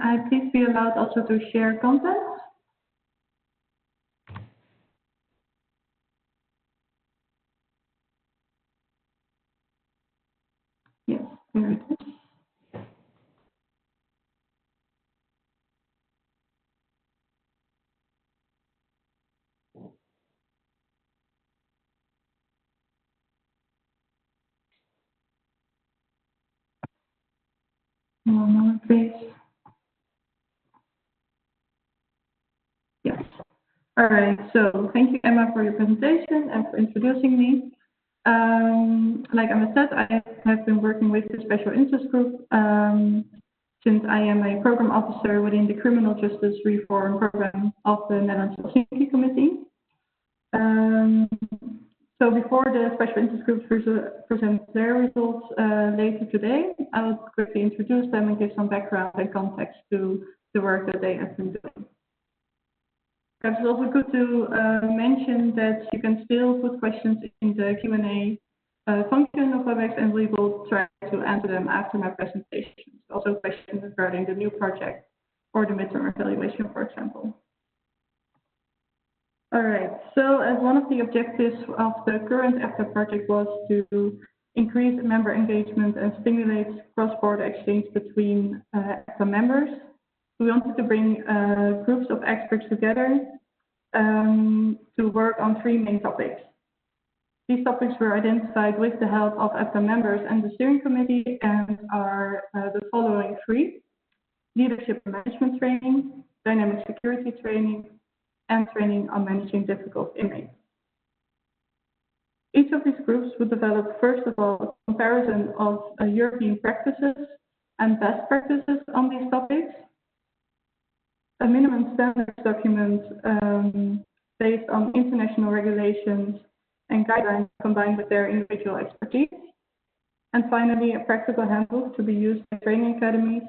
I please be allowed also to share content? Yes, there it is. One moment, please. Yes. All right. So thank you, Emma, for your presentation and for introducing me. Like Emma said, I have been working with the Special Interest Group since I am a program officer within the Criminal Justice Reform Program of the Netherlands Helsinki Committee. So before the Special Interest Groups present their results later today, I will quickly introduce them and give some background and context to the work that they have been doing. Perhaps it's also good to mention that you can still put questions in the Q&A function of WebEx, and we will try to answer them after my presentation. Also questions regarding the new project or the midterm evaluation, for example. All right, so as one of the objectives of the current EFTA project was to increase member engagement and stimulate cross-border exchange between EFTA members, we wanted to bring groups of experts together to work on 3 main topics. These topics were identified with the help of EFTA members and the steering committee and are the following 3: leadership and management training, dynamic security training, and training on managing difficult inmates. Each of these groups would develop, first of all, a comparison of European practices and best practices on these topics, a minimum standards document based on international regulations and guidelines combined with their individual expertise, and finally, a practical handbook to be used by training academies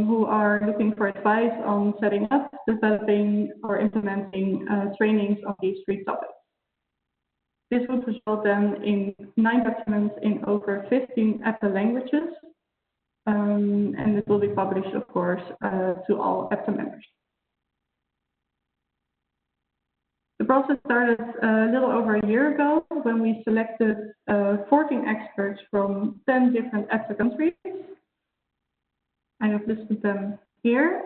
who are looking for advice on setting up, developing, or implementing trainings on these 3 topics. This would result then in 9 documents in over 15 EFTA languages, and it will be published, of course, to all EFTA members. The process started a little over a year ago when we selected 14 experts from 10 different EFTA countries. I have listed them here.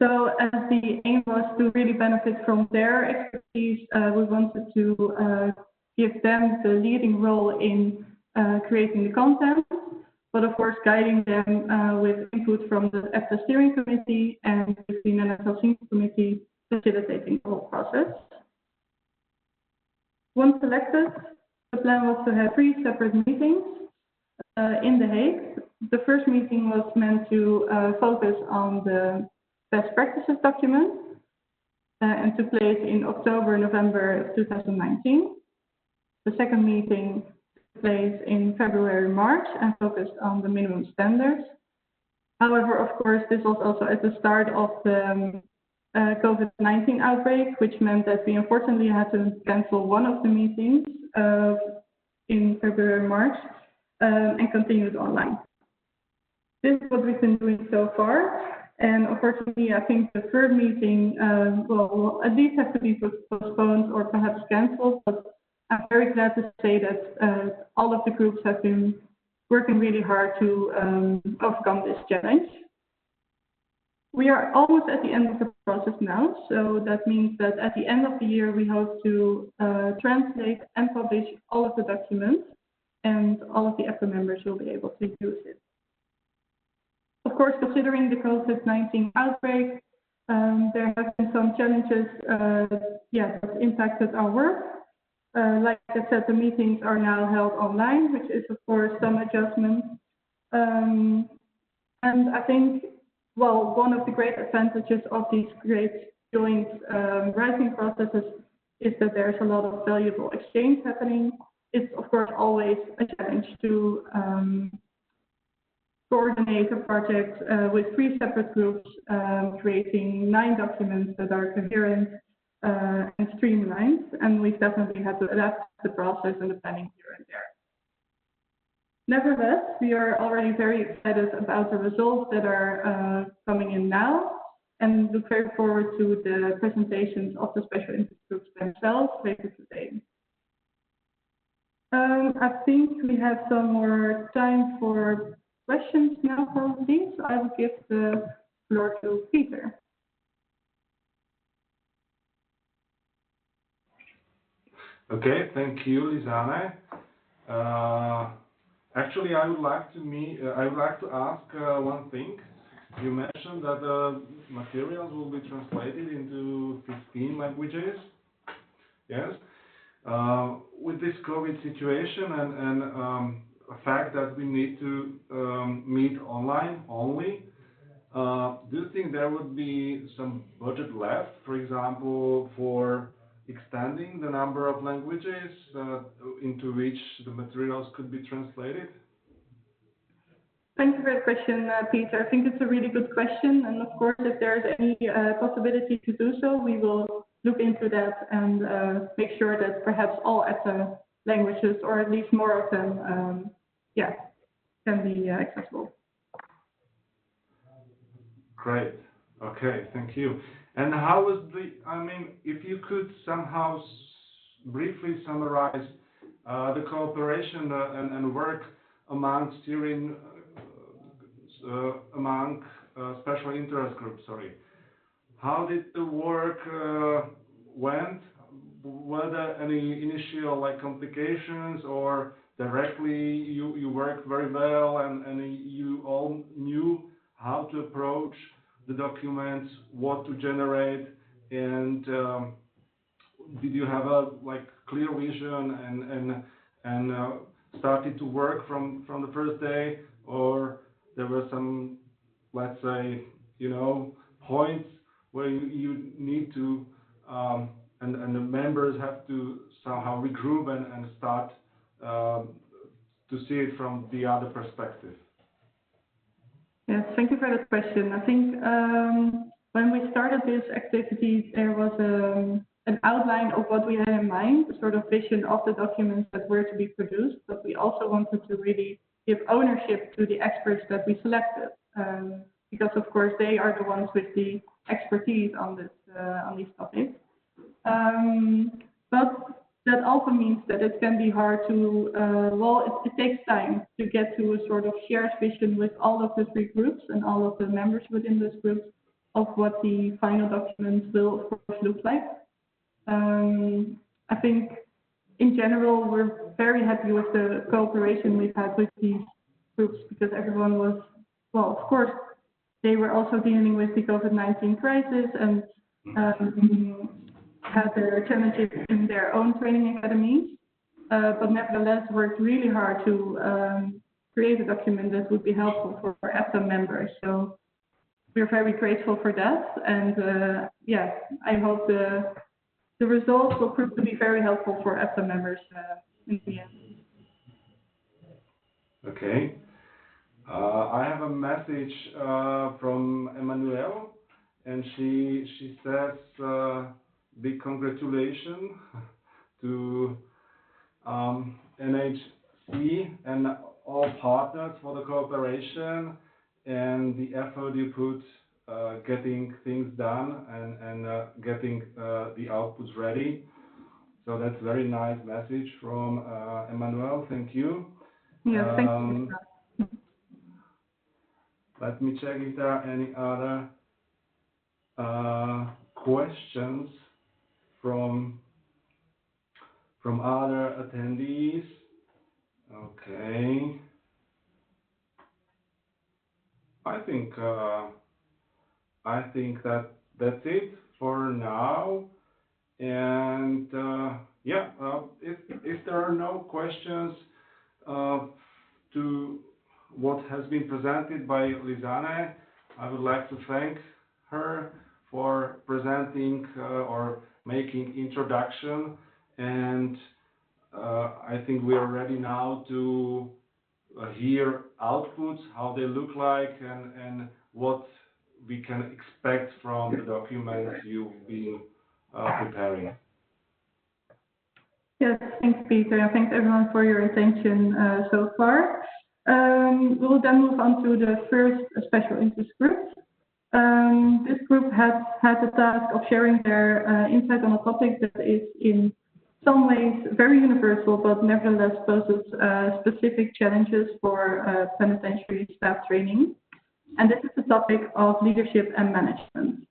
So as the aim was to really benefit from their expertise, we wanted to give them the leading role in creating the content, but of course guiding them with input from the EFTA steering committee and the Netherlands Helsinki committee facilitating the whole process. Once selected, the plan was to have 3 separate meetings in The Hague. The first meeting was meant to focus on the best practices document and took place in October, November 2019. The second meeting took place in February, March and focused on the minimum standards. However, of course, this was also at the start of the COVID-19 outbreak, which meant that we unfortunately had to cancel one of the meetings in February, March, and continued online. This is what we've been doing so far, and unfortunately, I think the third meeting will at least have to be postponed or perhaps cancelled, but I'm very glad to say that all of the groups have been working really hard to overcome this challenge. We are almost at the end of the process now, so that means that at the end of the year, we hope to translate and publish all of the documents, and all of the EFTA members will be able to use it. Of course, considering the COVID-19 outbreak, there have been some challenges that impacted our work. Like I said, the meetings are now held online, which is of course some adjustment. And I think, well, one of the great advantages of these great joint writing processes is that there's a lot of valuable exchange happening. It's of course always a challenge to coordinate a project with 3 separate groups, creating 9 documents that are coherent and streamlined, and we've definitely had to adapt the process and the planning here and there. Nevertheless, we are already very excited about the results that are coming in now and look very forward to the presentations of the special interest groups themselves later today. I think we have some more time for questions now, probably, so I will give the floor to Peter. Okay, thank you, Lisanne. Actually, I would like to ask one thing. You mentioned that the materials will be translated into 15 languages. Yes. With this COVID situation and the fact that we need to meet online only, do you think there would be some budget left, for example, for extending the number of languages into which the materials could be translated? Thank you for the question, Peter. I think it's a really good question, and of course, if there's any possibility to do so, we will look into that and make sure that perhaps all EFTA languages, or at least more of them, can be accessible. Great. Okay, thank you. And how was if you could somehow briefly summarize the cooperation and work among steering among special interest groups, how did the work went? Were there any initial complications, or directly you worked very well and you all knew how to approach the documents, what to generate, and did you have a clear vision and started to work from the first day, or there were some, let's say, points where you need to and the members have to somehow regroup and start to see it from the other perspective? Yes, thank you for that question. I think when we started this activity, there was an outline of what we had in mind, a sort of vision of the documents that were to be produced, but we also wanted to really give ownership to the experts that we selected, because of course they are the ones with the expertise on these topics. But that also means that it can be hard to, it takes time to get to a sort of shared vision with all of the three groups and all of the members within those groups of what the final document will, of course, look like. I think in general, we're very happy with the cooperation we've had with these groups, because everyone was, of course, they were also dealing with the COVID-19 crisis and had their challenges in their own training academies, but nevertheless worked really hard to create a document that would be helpful for EFTA members. So we're very grateful for that, and I hope the results will prove to be very helpful for EFTA members in the end. Okay. I have a message from Emmanuelle, and she says big congratulations to NHC and all partners for the cooperation and the effort you put getting things done and getting the outputs ready. So that's a very nice message from Emmanuelle. Thank you. Yeah, thank you. Let me check if there are any other questions from other attendees. Okay. I think that's it for now. And if there are no questions to what has been presented by Lisanne, I would like to thank her for presenting or making introduction, and I think we are ready now to hear outputs, how they look like, and what we can expect from the documents you've been preparing. Yes, thanks, Peter, and thanks everyone for your attention so far. We will then move on to the first special interest group. This group has had the task of sharing their insight on a topic that is in some ways very universal, but nevertheless poses specific challenges for penitentiary staff training. And this is the topic of leadership and management.